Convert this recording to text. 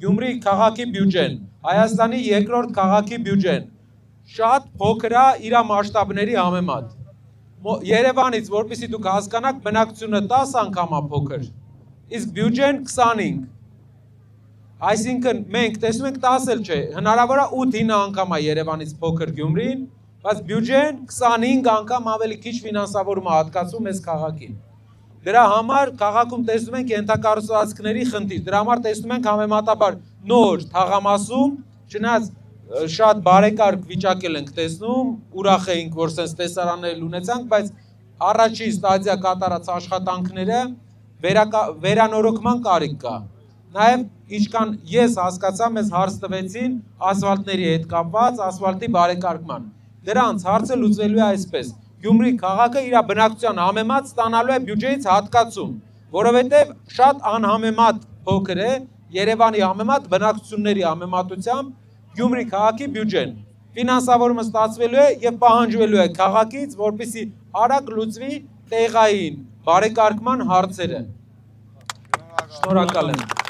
Գյումրի քաղաքի բյուջեն, Հայաստանի երկրորդ քաղաքի բյուջեն, շատ փոքր է իր մասշտաբների համեմատ։ Երևանից, որպեսզի դուք հասկանաք, բնակչությունը 10 անգամ է փոքր, իսկ բյուջեն 25։ Այսինքն մենք տեսնում ենք 10 էլ չէ, հնարավոր է 8-9 անգամ է Երևանից փոքր Գյումրին, բայց բյուջեն 25 անգամ ավելի քիչ ֆինանսավորում է հատկացում այս քաղաքին։ Դրա համար քաղաքում տեսնում ենք ենթակառուցվածքների խնդիր, դրա համար տեսնում ենք համեմատաբար նոր թաղամասում, չնայած շատ բարեկարգ վիճակել ենք տեսնում, ուրախ էինք, որ sense տեսարաններ ունեցանք, բայց առաջի ստադիա կատարած աշխատանքները վերանորոգման կարիք կա։ Նաև ինչքան ես հասկացա, մեզ հարց տվեցին ասֆալտների հետ կապված, ասֆալտի բարեկարգման։ Դրանց հարցը լուծվելու է այսպես. Գյումրի քաղաքը իր բնակչության համեմատ ստանալու է բյուջեից հատկացում, որովհետև շատ անհամեմատ փոքր է Երևանի համեմատ բնակչությունների համեմատությամբ Գյումրի քաղաքի բյուջեն։ Ֆինանսավորումը ստացվելու է եւ պահանջվելու է քաղաքից, որպեսզի արագ լուծվի տեղային բարեկարգման հարցերը։ Շնորհակալ եմ։